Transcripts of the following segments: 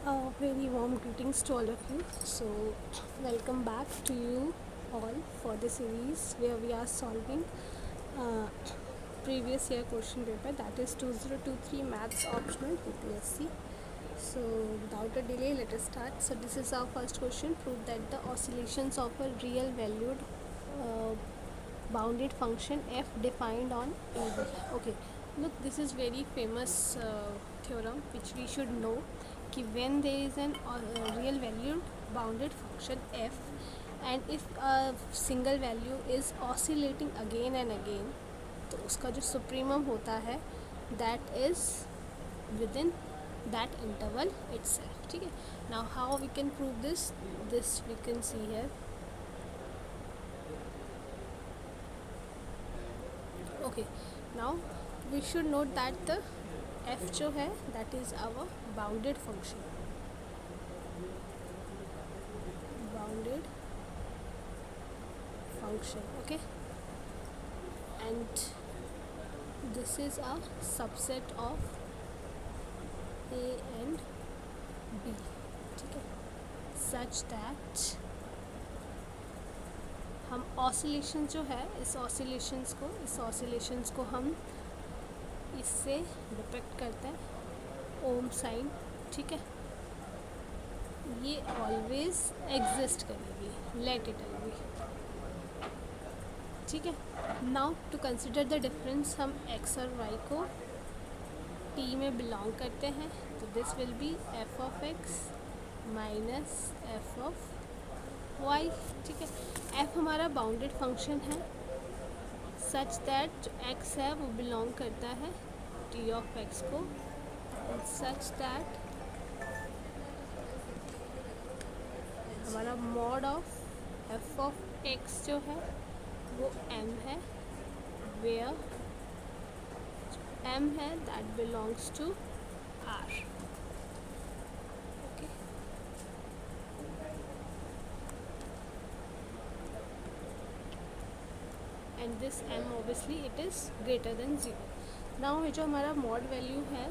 Very warm greetings to all of you. So, welcome back to you all for the series where we are solving uh, previous year question paper, that is 2023 Maths Optional UPSC. So, without a delay, let us start. So, this is our first question. Prove that the oscillations of a real valued uh, bounded function f defined on AB. Okay, look, this is very famous theorem which we should know कि when there is an real valued bounded function f and if a single value is oscillating again and again, तो उसका जो supremum होता है that is within that interval itself. ठीक है, now how we can prove this we can see here. Okay, now we should note that the f जो है that is our bounded function, okay, and this is a subset of a and b, ठीक है, such that हम oscillation जो है इस oscillations को हम इससे डिपेक्ट करते हैं ओम साइन, ठीक है, ये ऑलवेज एग्जिस्ट करेगी, लेट इट बी, ठीक है. Now to consider the difference, हम x और y को t में बिलोंग करते हैं, तो this will be f of x minus f of y, ठीक है. f हमारा बाउंडेड फंक्शन है सच दैट जो x है वो बिलोंग करता है t ऑफ x को, सच दैट हमारा mod of f of x जो है वो m है, वेयर m है that belongs to r. Okay, and this m obviously it is greater than 0. Now ये जो हमारा मॉड वैल्यू है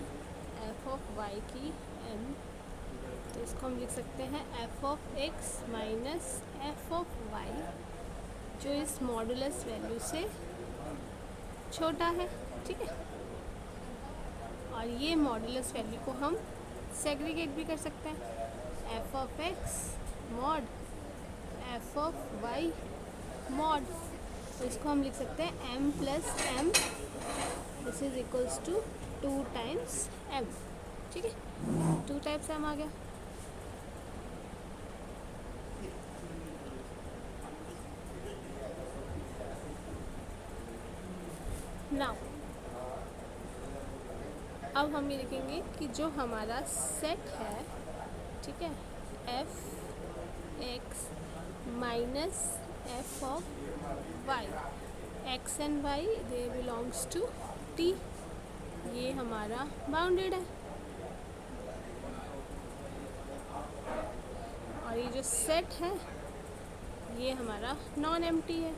f ऑफ y की m, तो इसको हम लिख सकते हैं f of x minus f of y, जो इस मॉडुलस वैल्यू से छोटा है, ठीक है. और ये मॉडुलस वैल्यू को हम सेग्रीगेट भी कर सकते हैं, f of x mod f of y mod, तो इसको हम लिख सकते हैं m plus m, this is equals to 2 times m, ठीक है, 2 टाइम्स m आ गया. नाउ अब हम ये देखेंगे कि जो हमारा सेट है, ठीक है, f x minus f of y, x and y they belongs to t, ये हमारा बाउंडेड है. और ये जो सेट है ये हमारा नॉन एम्प्टी है,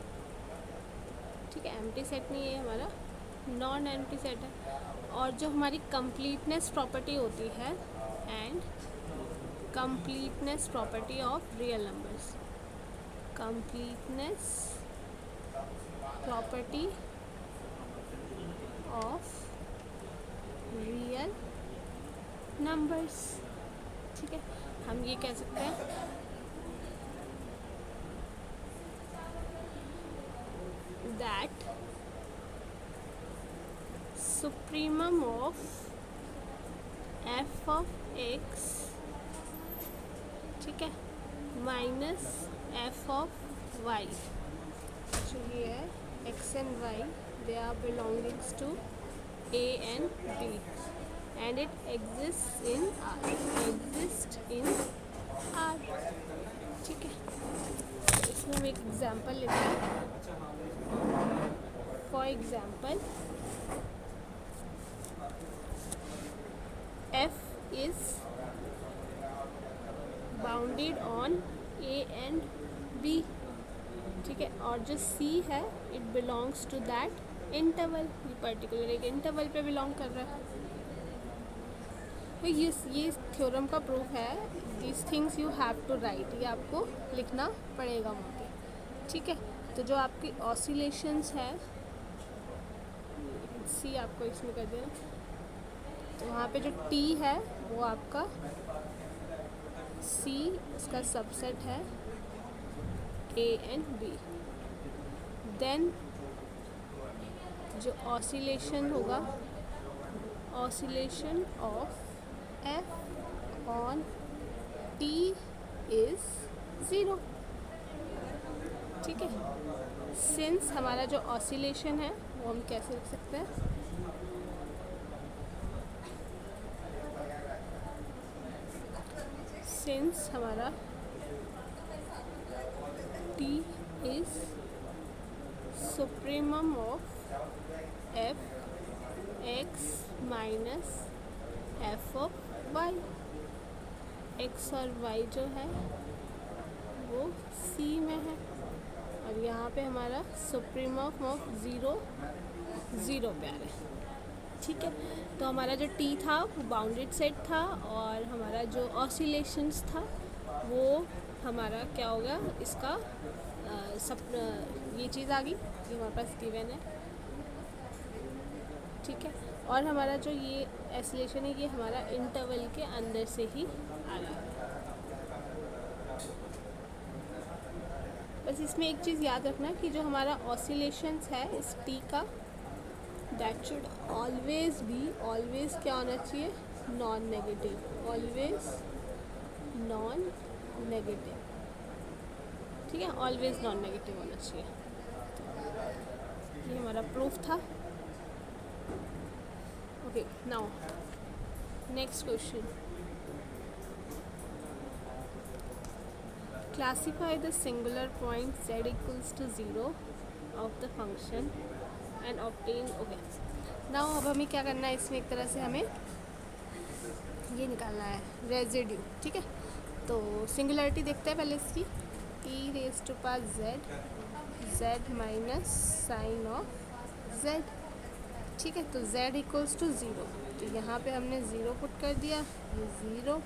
ठीक है, एम्प्टी सेट नहीं है, हमारा नॉन एम्प्टी सेट है. और जो हमारी कंप्लीटनेस प्रॉपर्टी होती है and completeness property of real numbers, completeness property of real numbers, ठीक है, हम ये कह सकते हैं that supremum of f of x, ठीक है, माइनस f ऑफ y, जो ये है x and y, they are belongings to a and b and it exists in R, ठीक है. इसमें हम एक एग्जांपल लेते हैं. For example f is bounded on a and b, ठीक है, और जो c है it belongs to that interval, ये पर्टिकुलर एक इंटरवल पे बिलोंग कर रहा है. तो ये थ्योरम का प्रूफ है. This things you have to write, ये आपको लिखना पड़ेगा वहाँ पे. ठीक है. तो जो आपकी ऑसिलेशंस है, सी आपको इसमें कर देना. तो वहाँ पे जो टी है वो आपका सी, इसका सबसेट है ए एंड बी. देन जो ऑसिलेशन होगा, oscillation of F on T is 0. ठीक है. सिंस हमारा जो ऑसिलेशन है वो हम कैसे लिख सकते हैं, सिंस हमारा t is supremum of f x minus f of y. X और वाई जो है वो सी में है, और यहाँ पे हमारा सुप्रीमम ऑफ 0 पे आ रहा है. ठीक है. तो हमारा जो टी था वो बाउंडेड सेट था, और हमारा जो ऑसिलेशंस था वो हमारा क्या होगा, इसका ये चीज़ आ गई, ये हमारे पास गिवन है. ठीक है. और हमारा जो ये ऑसिलेशन है ये हमारा इंटरवल के अंदर से ही आ रहा है. बस इसमें एक चीज़ याद रखना कि जो हमारा ऑसिलेशंस है इस टी का, that should always be, always क्या होना चाहिए, non negative. Always non negative. ठीक है. ऑलवेज नॉन नेगेटिव होना चाहिए. ये हमारा प्रूफ था. Okay. Now next question. Classify the singular point z equals to 0 of the function and obtain. Okay. Now अब हमें क्या करना है, इसमें एक तरह से हमें ये निकालना है रेजिड्यू. ठीक है. तो सिंगुलरिटी देखते हैं पहले इसकी. e रेज टू पास z minus sine of z. ठीक है. तो z इक्वल्स टू 0. तो यहाँ पे हमने 0 पुट कर दिया, ये 0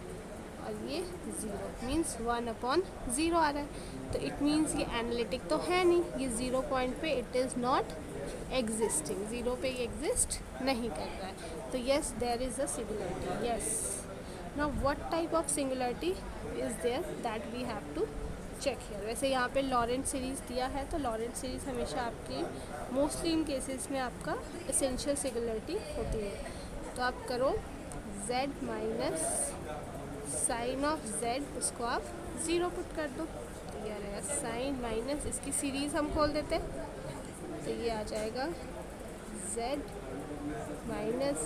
और ये 0 मीन्स 1/0 आ रहा है. तो इट मीन्स ये एनालिटिक तो है नहीं, ये 0 पॉइंट पे इट इज़ नॉट एग्जिस्टिंग, 0 पे ये एग्जिस्ट नहीं कर रहा है. तो yes there is a singularity. Yes. Now what type of singularity is there that we have to check here. वैसे यहाँ पे लॉरेंट सीरीज़ दिया है, तो लॉरेंट सीरीज़ हमेशा आपकी मोस्टली इन केसेस में आपका एसेंशियल सिंगुलरिटी होती है. तो आप करो z minus sine of z, उसको आप 0 पुट कर दो. तो ये आ जाएगा साइन माइनस, इसकी सीरीज़ हम खोल देते हैं. तो ये आ जाएगा z minus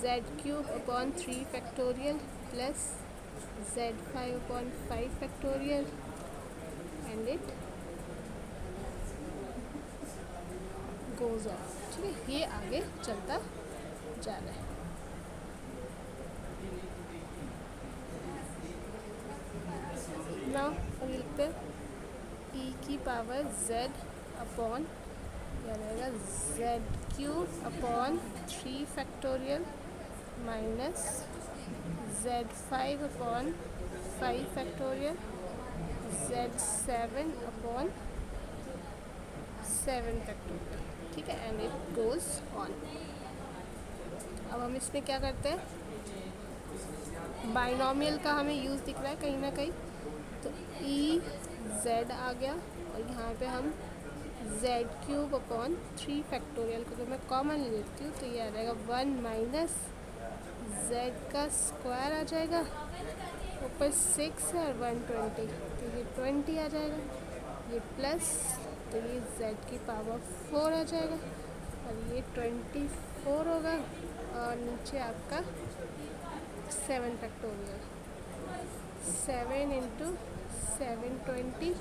z³ upon 3 factorial plus z5 upon 5 factorial and it goes on. ठीक है. ये आगे चलता जा रहा है. नाउ हम लिखते हैं e की पावर z अपॉन क्या रहेगा z³ upon 3 factorial minus z5 upon 5 factorial z7 upon 7 factorial. ठीक है. And it goes on. अब हम इसमें क्या करते हैं, बाइनोमियल का हमें यूज़ दिख रहा है कहीं ना कहीं. तो ई जेड आ गया, और यहाँ पे हम z³ अपॉन 3 फैक्टोरियल को तो मैं कॉमन ले लेती हूँ. तो ये आ जाएगा 1 माइनस z का स्क्वायर आ जाएगा, ऊपर 6 है और 120, तो ये 20 आ जाएगा. ये प्लस, तो ये z की पावर 4 आ जाएगा, और ये 24 होगा, और नीचे आपका 7 फैक्टोरियल. 7 इंटू 720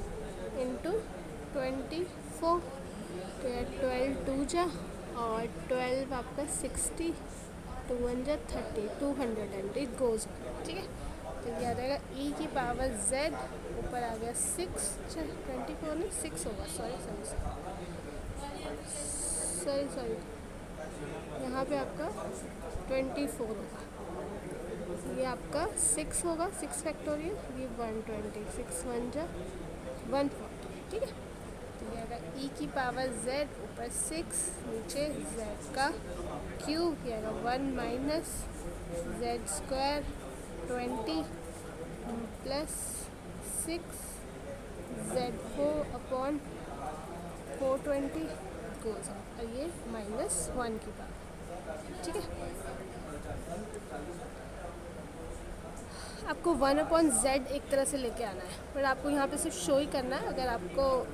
इंटू 24, तो यह 12 2 जा, और 12 आपका 60, 230, 200 एंड इट गोज़. ठीक है. तो ये आ जाएगा e की पावर z, ऊपर आ गया 6, 24 नहीं 6 होगा, सॉरी यहाँ पे आपका 24 होगा. आपका 6 होगा, 6 फैक्टोरियल, ये 120, 6 1 जा 140, ठीक है। तो ये आएगा e की पावर z ऊपर 6, नीचे z का क्यूब, ये आएगा 1 minus z square 20 plus 6 z4 upon 420 goes और ये -1 की पावर, ठीक है। आपको 1/z एक तरह से लेके आना है, पर आपको यहाँ पे सिर्फ शो ही करना है। अगर आपको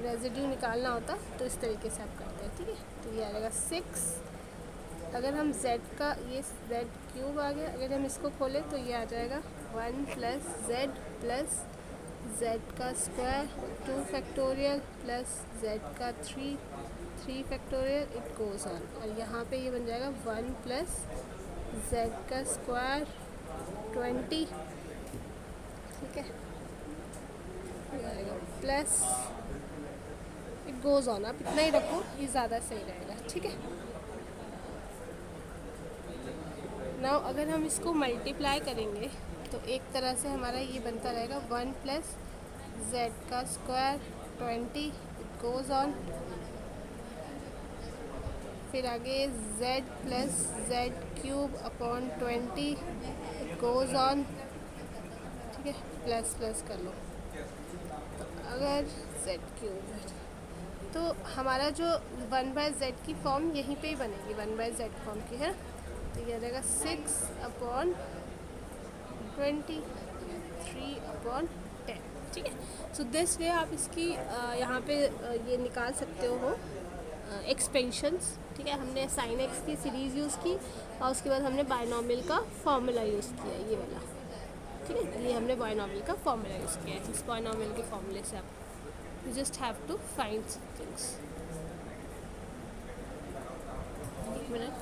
रेजिड्यू निकालना होता तो इस तरीके से आप करते हैं, ठीक है। तो ये आ जाएगा 6, अगर हम z का, ये z क्यूब आ गया, अगर हम इसको खोलें तो ये आ जाएगा 1 प्लस z का स्क्वायर 2 फैक्टोरियल प्लस z का 3 फैक्टोरियल, इट गोज़ ऑन। और यहाँ पे ये बन जाएगा 1 प्लस z का स्क्वायर 20, ठीक है, प्लस इट गोज़ ऑन। आप इतना ही रखो, ये ज़्यादा सही रहेगा, ठीक है। नाउ अगर हम इसको मल्टीप्लाई करेंगे तो एक तरह से हमारा ये बनता रहेगा 1 प्लस z का स्क्वायर 20, इट गोज़ ऑन। फिर आगे z plus z cube upon 20, it goes on, ठीक है, प्लस प्लस कर लो। तो अगर z क्यूब है तो हमारा जो 1/z की फॉर्म यहीं पे ही बनेगी, 1/z फॉर्म की है। तो ये आ जाएगा 6 अपॉन 20, 3 अपॉन 10, ठीक है। सो दिस वे आप इसकी यहाँ पे ये निकाल सकते हो एक्सपेंशंस, ठीक है। हमने साइन एक्स की सीरीज़ यूज़ की और उसके बाद हमने बायनॉमियल का फॉर्मूला यूज़ किया, ये वाला, ठीक है। ये हमने बायनॉमियल का फॉर्मूला यूज़ किया है। इस बायनॉमियल के फॉर्मूले से आप you just have to find things. एक मिनट,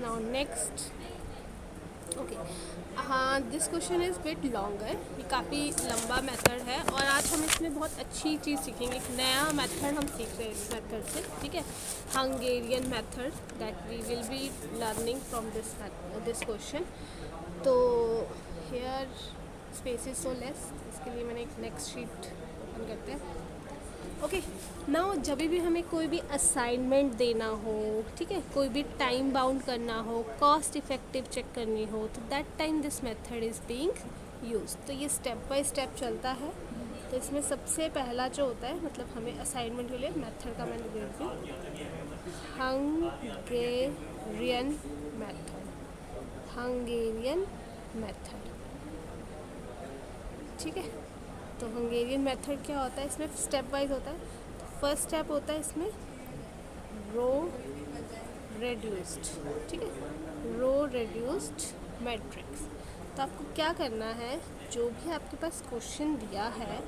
now next, ओके, हाँ, this question is bit longer, ये काफ़ी लंबा मेथड है और आज हम इसमें बहुत अच्छी चीज़ सीखेंगे। एक नया मेथड हम सीख रहे हैं इस मेथड से, ठीक है, Hungarian method that we will be learning from this question. तो here space is so less, इसके लिए मैंने एक नेक्स्ट शीट ओपन करते हैं। ओके, नाउ जब भी हमें कोई भी असाइनमेंट देना हो, ठीक है, कोई भी टाइम बाउंड करना हो, कॉस्ट इफ़ेक्टिव चेक करनी हो, तो that time this method is being use. तो ये स्टेप बाय स्टेप चलता है। तो इसमें सबसे पहला जो होता है, मतलब हमें असाइनमेंट के लिए मेथड का मैंने दे दी, हंगेरियन मेथड, हंगेरियन मेथड, ठीक है। तो हंगेरियन मेथड क्या होता है, इसमें स्टेप वाइज होता है। तो फर्स्ट स्टेप होता है इसमें रो रेड्यूस्ड, ठीक है, रो रेड्यूस्ड मैट्रिक्स। तो आपको क्या करना है, जो भी आपके पास क्वेश्चन दिया है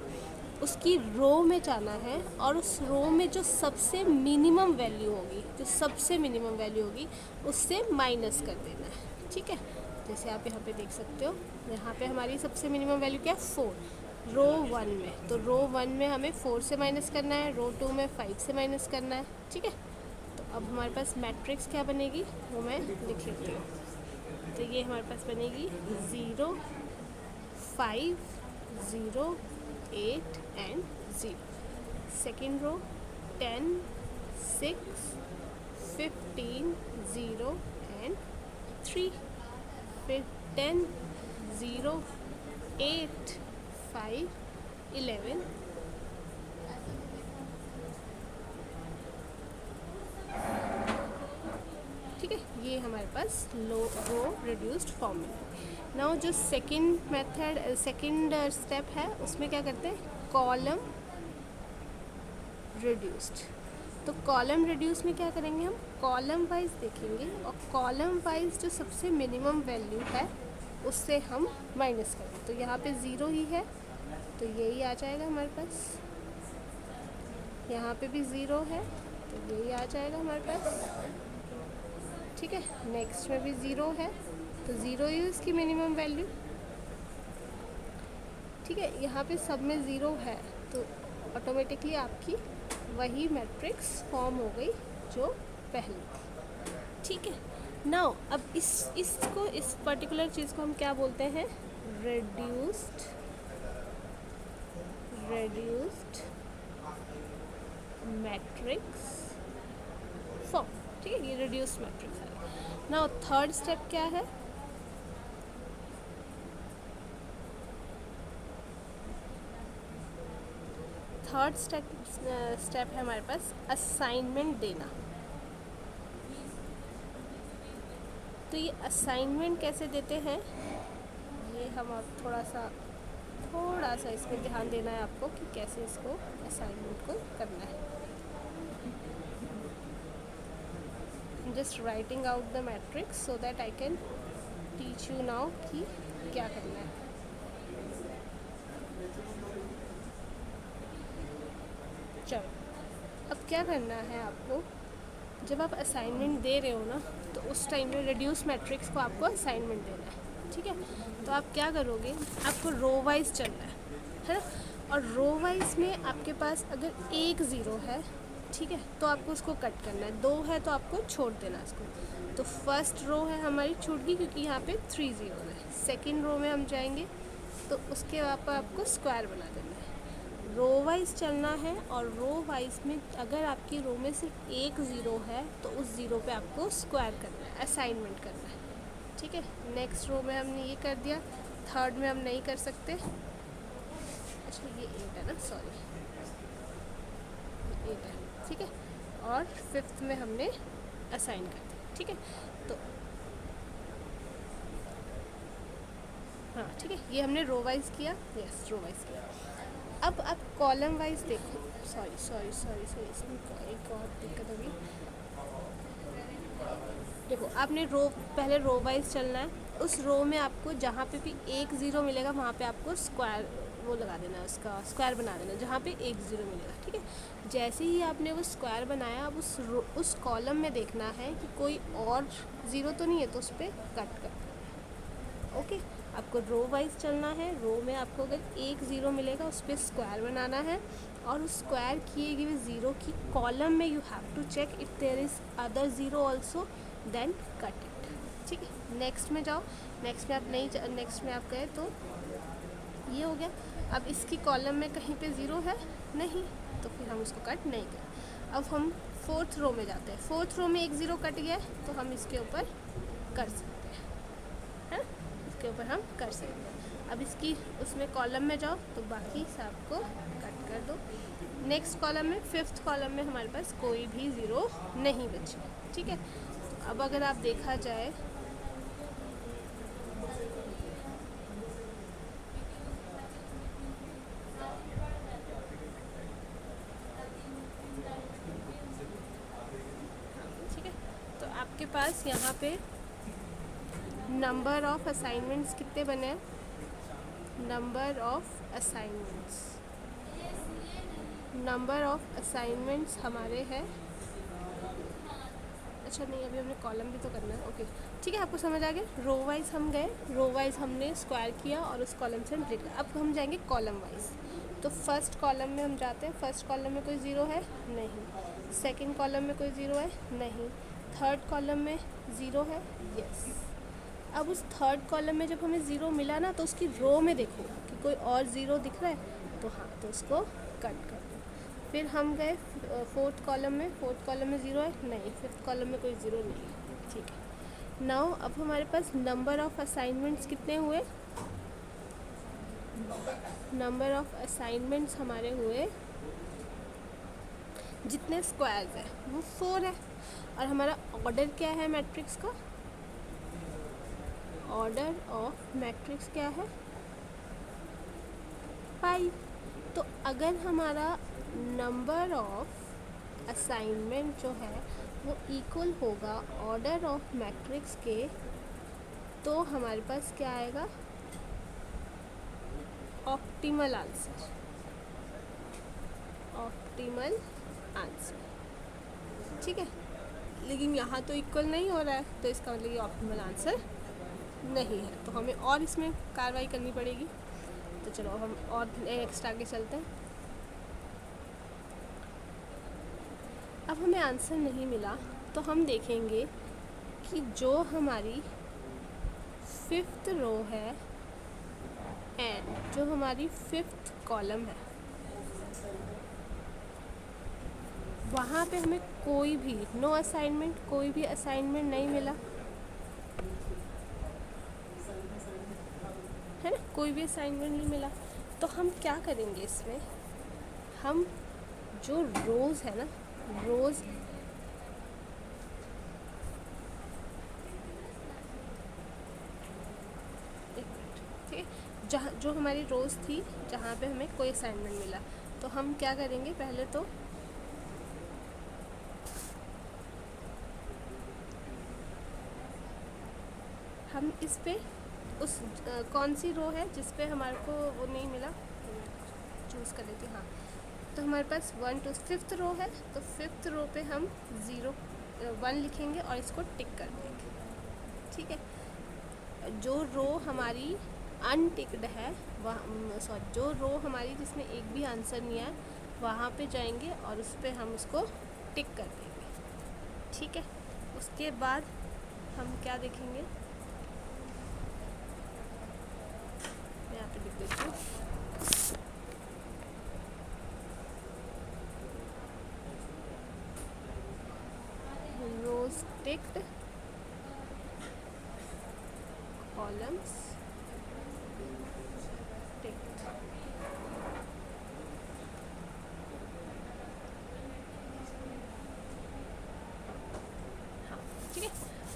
उसकी रो में जाना है और उस रो में जो सबसे मिनिमम वैल्यू होगी, जो सबसे मिनिमम वैल्यू होगी उससे माइनस कर देना है, ठीक है। जैसे आप यहाँ पे देख सकते हो, यहाँ पे हमारी सबसे मिनिमम वैल्यू क्या है, 4 रो 1 में। तो रो 1 में हमें 4 से माइनस करना है, रो 2 में 5 से माइनस करना है, ठीक है। तो अब हमारे पास मैट्रिक्स क्या बनेगी वो मैं लिख लेती हूँ। तो ये हमारे पास बनेगी 0 5 0 8 एंड 0। Second row 10 6 15 0 and 3। फिर 10 0 8 5 11 ठीक है। ये हमारे पास रो रिड्यूस्ड फॉर्म में। नाउ जो सेकंड मेथड, सेकंड स्टेप है, उसमें क्या करते हैं, कॉलम रिड्यूस्ड। तो कॉलम रिड्यूस में क्या करेंगे, हम कॉलम वाइज देखेंगे और कॉलम वाइज जो सबसे मिनिमम वैल्यू है उससे हम माइनस करेंगे। तो यहाँ पे 0 ही है तो यही आ जाएगा हमारे पास, यहाँ पे भी 0 है तो यही आ जाएगा हमारे पास, ठीक है। नेक्स्ट में भी 0 है तो 0 ही इसकी मिनिमम वैल्यू, ठीक है, यहाँ पे सब में ज़ीरो है तो ऑटोमेटिकली आपकी वही मैट्रिक्स फॉर्म हो गई जो पहले थी। ठीक है, नाउ अब इसको इस पर्टिकुलर चीज़ को हम क्या बोलते हैं, रेड्यूस्ड मैट्रिक्स फॉर्म। ठीक है, ये रिड्यूस्ड मैट्रिक्स है। नाउ थर्ड स्टेप क्या है, थर्ड स्टेप है हमारे पास असाइनमेंट देना। तो ये असाइनमेंट कैसे देते हैं, ये हम अब थोड़ा सा इसमें ध्यान देना है आपको कि कैसे इसको असाइनमेंट को करना है। Just writing out the Matrix so that I can teach you now कि क्या करना है। चलो, अब क्या करना है आपको, जब आप असाइनमेंट दे रहे हो ना तो उस टाइम में रिड्यूस मैट्रिक्स को आपको असाइनमेंट देना है। ठीक है, तो आप क्या करोगे, आपको रो वाइज चलना है ना, और रो वाइज में आपके पास अगर एक ज़ीरो है, ठीक है, तो आपको उसको कट करना है, 2 है तो आपको छोड़ देना इसको। तो फर्स्ट रो है हमारी छूट गई क्योंकि यहाँ पे 3 ज़ीरो है। सेकेंड रो में हम जाएंगे तो उसके बाद आपको स्क्वायर बना देना है। रो वाइज चलना है, और रो वाइज में अगर आपकी रो में सिर्फ एक ज़ीरो है तो उस ज़ीरो पे आपको स्क्वायर करना है, असाइनमेंट करना है। ठीक है, नेक्स्ट रो में हमने ये कर दिया, थर्ड में हम नहीं कर सकते। अच्छा ये 8 है ना, सॉरी 8 है। ठीक है, और फिफ्थ में हमने असाइन कर दिया। ठीक है, तो हाँ ठीक है, ये हमने रो वाइज किया, यस रो वाइज किया। अब आप कॉलम वाइज देखो, सॉरी एक और दिक्कत होगी। देखो आपने पहले रो वाइज चलना है, उस रो में आपको जहाँ पे भी एक ज़ीरो मिलेगा वहाँ पे आपको स्क्वायर वो लगा देना है, उसका स्क्वायर बना देना जहाँ पे एक ज़ीरो मिलेगा। ठीक है, जैसे ही आपने वो स्क्वायर बनाया, अब उस कॉलम में देखना है कि कोई और ज़ीरो तो नहीं है, तो उस पर कट कर देना। ओके, आपको रो वाइज चलना है, रो में आपको अगर एक ज़ीरो मिलेगा उस पर स्क्वायर बनाना है, और उस स्क्वायर किए गए ज़ीरो की कॉलम में you have to check if there is other zero also, then cut it. ठीक है, नेक्स्ट में जाओ, नेक्स्ट में आप गए तो ये हो गया। अब इसकी कॉलम में कहीं पे ज़ीरो है नहीं, तो फिर हम उसको कट नहीं करें। अब हम फोर्थ रो में जाते हैं, फोर्थ रो में एक ज़ीरो कट गया तो हम इसके ऊपर कर सकते हैं, इसके ऊपर हम कर सकते हैं। अब इसकी उसमें कॉलम में जाओ तो बाकी सब को कट कर दो। नेक्स्ट कॉलम में, फिफ्थ कॉलम में हमारे पास कोई भी ज़ीरो नहीं बचे। ठीक है, तो अब अगर आप देखा जाए आपके पास यहाँ पे नंबर ऑफ असाइनमेंट्स कितने बने हैं, नंबर ऑफ असाइनमेंट्स हमारे हैं। अच्छा नहीं, अभी हमने कॉलम भी तो करना है। ओके ठीक है, आपको समझ आ गया। रो वाइज हम गए, रो वाइज हमने स्क्वायर किया और उस कॉलम से हम ब्रेक किया। अब हम जाएंगे कॉलम वाइज। तो फर्स्ट कॉलम में हम जाते हैं, फर्स्ट कॉलम में कोई ज़ीरो है नहीं, सेकंड कॉलम में कोई ज़ीरो है नहीं, थर्ड कॉलम में ज़ीरो है, यस। अब उस थर्ड कॉलम में जब हमें ज़ीरो मिला ना, तो उसकी रो में देखो कि कोई और ज़ीरो दिख रहा है, तो हाँ, तो उसको कट कर दो। फिर हम गए फोर्थ कॉलम में, फोर्थ कॉलम में ज़ीरो है नहीं, फिफ्थ कॉलम में कोई ज़ीरो नहीं है। ठीक है, नाउ अब हमारे पास नंबर ऑफ़ असाइनमेंट्स कितने हुए, नंबर ऑफ़ असाइनमेंट्स हमारे हुए जितने स्क्वायर्स है वो 4 है। और हमारा ऑर्डर क्या है मैट्रिक्स का, ऑर्डर ऑफ मैट्रिक्स क्या है 5। तो अगर हमारा नंबर ऑफ असाइनमेंट जो है वो इक्वल होगा ऑर्डर ऑफ मैट्रिक्स के, तो हमारे पास क्या आएगा, ऑप्टिमल आंसर, ऑप्टिमल आंसर। ठीक है, लेकिन यहाँ तो इक्वल नहीं हो रहा है, तो इसका मतलब ये ऑप्टिमल आंसर नहीं है, तो हमें और इसमें कार्रवाई करनी पड़ेगी। तो चलो हम और नेक्स्ट आगे चलते हैं। अब हमें आंसर नहीं मिला तो हम देखेंगे कि जो हमारी 5th रो है एंड जो हमारी 5th कॉलम है वहाँ पे हमें कोई भी नो असाइनमेंट, कोई भी असाइनमेंट नहीं मिला है ना, कोई भी असाइनमेंट नहीं मिला। तो हम क्या करेंगे इसमें, हम जो रोज़ है ना, रोज़ ठीक है, जहाँ जो हमारी रोज़ थी जहाँ पे हमें कोई असाइनमेंट मिला, तो हम क्या करेंगे, पहले तो हम इस पे उस कौन सी रो है जिस पे हमारे को वो नहीं मिला, चूज़ कर लेते हैं। हाँ, तो हमारे पास 1 to 5th रो है, तो 5th रो पे हम 1 लिखेंगे और इसको टिक कर देंगे। ठीक है, जो रो हमारी अनटिक्ड है वहाँ, सॉरी, जो रो हमारी जिसमें एक भी आंसर नहीं है वहाँ पे जाएंगे और उस पर हम उसको टिक कर देंगे। ठीक है, उसके बाद हम क्या देखेंगे, मैं यहाँ पे लिख देती हूँ, रोज टिक्ड, कॉलम्स टिक्ड। हाँ, ठीक है,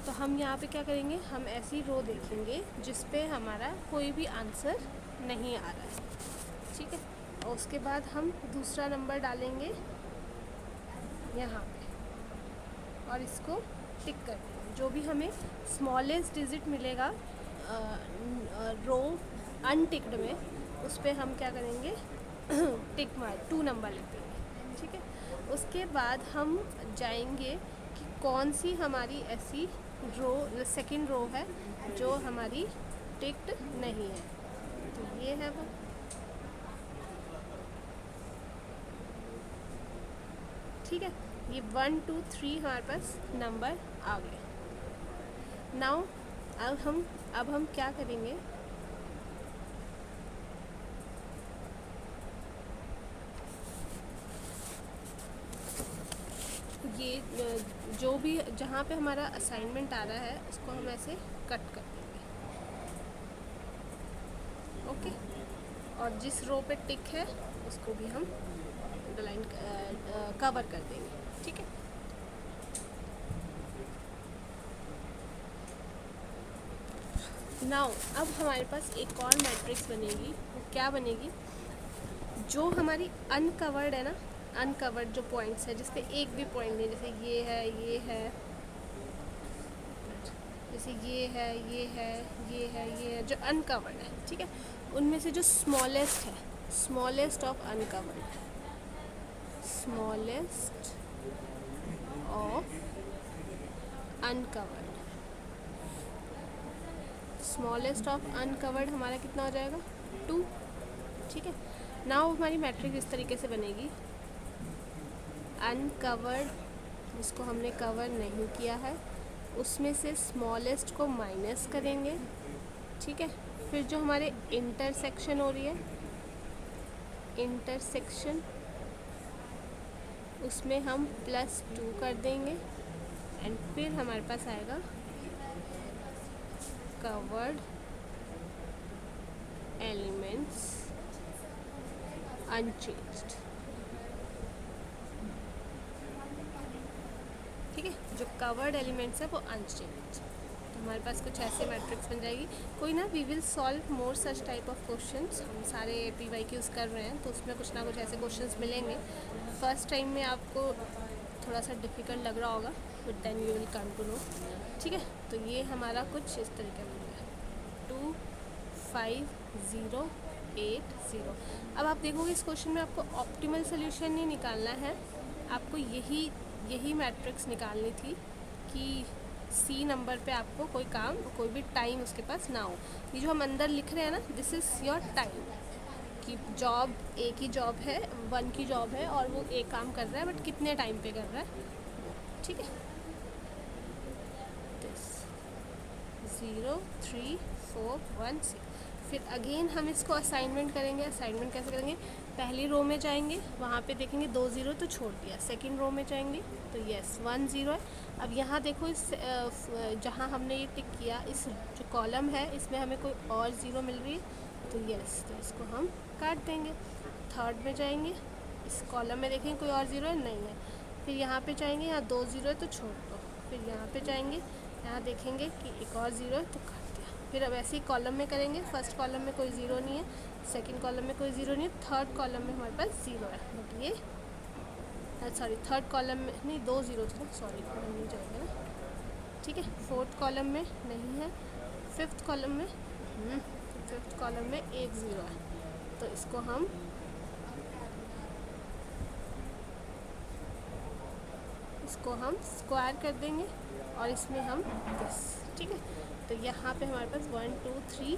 तो हम यहाँ पे क्या करेंगे, हम ऐसी रो देखेंगे जिस पे हमारा कोई भी आंसर नहीं आ रहा है। ठीक है, और उसके बाद हम दूसरा नंबर डालेंगे यहाँ पे और इसको टिक कर देंगे। जो भी हमें स्मॉलेस्ट डिजिट मिलेगा रो अनटिक्ड में, उस पर हम क्या करेंगे टिक मार 2 नंबर लिख देंगे। ठीक है, उसके बाद हम जाएंगे कि कौन सी हमारी ऐसी रो, सेकंड रो है जो हमारी टिक्ड नहीं है, तो ये है वो। ठीक है, ये 1 2 3 हमारे पास नंबर आ गए। नाउ अब हम क्या करेंगे, ये जो भी जहाँ पे हमारा असाइनमेंट आ रहा है उसको हम ऐसे कट कर देंगे। ओके, और जिस रो पे टिक है उसको भी हम लाइन कवर कर देंगे। ठीक है, नाउ अब हमारे पास एक और मैट्रिक्स बनेगी। वो क्या बनेगी, जो हमारी अनकवर्ड है ना, अनकवर्ड जो पॉइंट्स है जिस पे एक भी पॉइंट नहीं, जैसे ये है, ये है, जैसे ये है, ये है, ये है, ये है, जो अनकवर्ड है। ठीक है, उनमें से जो स्मॉलेस्ट है, smallest of uncovered, smallest of uncovered, smallest of uncovered हमारा कितना हो जाएगा, 2। ठीक है, नाउ हमारी मैट्रिक्स इस तरीके से बनेगी, अनकवर्ड जिसको हमने कवर नहीं किया है उसमें से स्मॉलेस्ट को माइनस करेंगे। ठीक है, फिर जो हमारे इंटरसेक्शन हो रही है, इंटरसेक्शन, उसमें हम +2 कर देंगे एंड फिर हमारे पास आएगा कवर्ड एलिमेंट्स अनचेंज्ड। ठीक है, जो कवर्ड एलिमेंट्स है वो अनचेंज्ड। तो हमारे पास कुछ ऐसे मैट्रिक्स बन जाएगी। कोई ना, we will solve more such type of questions. हम सारे PYQs कर रहे हैं तो उसमें कुछ ना कुछ ऐसे क्वेश्चंस मिलेंगे। फर्स्ट टाइम में आपको थोड़ा सा डिफ़िकल्ट लग रहा होगा, but then you will come to know. ठीक है, तो ये हमारा कुछ इस तरीके में है 2 5 0 8 0। अब आप देखोगे इस क्वेश्चन में आपको ऑप्टिमल सोल्यूशन नहीं निकालना है, आपको यही मैट्रिक्स निकालनी थी कि C नंबर पे आपको कोई काम, कोई भी टाइम उसके पास ना हो। ये जो हम अंदर लिख रहे हैं ना, दिस इज़ योर टाइम। कि जॉब एक ही जॉब है, वन की जॉब है और वो एक काम कर रहा है बट कितने टाइम पे कर रहा है, ठीक है। दिस 0 3 4 1 6। फिर अगेन हम इसको असाइनमेंट करेंगे। असाइनमेंट कैसे करेंगे, पहली रो में जाएंगे, वहाँ पे देखेंगे 2 0 तो छोड़ दिया। सेकंड रो में जाएंगे तो यस 1 0 है। अब यहाँ देखो इस जहाँ हमने ये टिक किया, इस जो कॉलम है इसमें हमें कोई और ज़ीरो मिल रही है तो यस, तो इसको हम काट देंगे। थर्ड में जाएंगे, इस कॉलम में देखेंगे कोई और ज़ीरो है, नहीं है। फिर यहाँ पे जाएंगे, यहाँ 2 0 है तो छोड़ दो। फिर यहाँ पे जाएंगे, यहाँ देखेंगे कि एक और ज़ीरो है तो काट दिया। फिर अब ऐसे ही कॉलम में करेंगे। फर्स्ट कॉलम में कोई ज़ीरो नहीं है, सेकंड कॉलम में कोई ज़ीरो नहीं है, थर्ड कॉलम में हमारे पास ज़ीरो है बट ये सॉरी थर्ड कॉलम में नहीं, 2 0 थे ना, सॉरी नहीं जाएगा ना, ठीक है। फोर्थ कॉलम में नहीं है, फिफ्थ कॉलम में फिफ्थ कॉलम में एक ज़ीरो है तो इसको हम स्क्वायर कर देंगे और इसमें हम दिस, ठीक है। तो यहाँ पे हमारे पास 1 2 3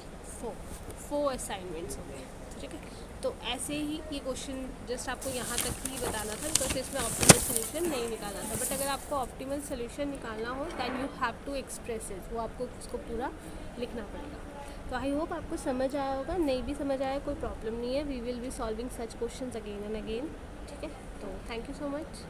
4 असाइनमेंट्स हो गए, ठीक है। तो ऐसे ही ये क्वेश्चन जस्ट आपको यहाँ तक ही बताना था बिकॉज इसमें ऑप्टिमल सोल्यूशन नहीं निकालना था। बट अगर आपको ऑप्टिमल सोल्यूशन निकालना हो then you have to express it, वो आपको उसको पूरा लिखना पड़ेगा। तो आई होप आपको समझ आया होगा। नहीं भी समझ आया कोई प्रॉब्लम नहीं है, we will be solving such questions again and again, ठीक है। तो थैंक यू सो मच।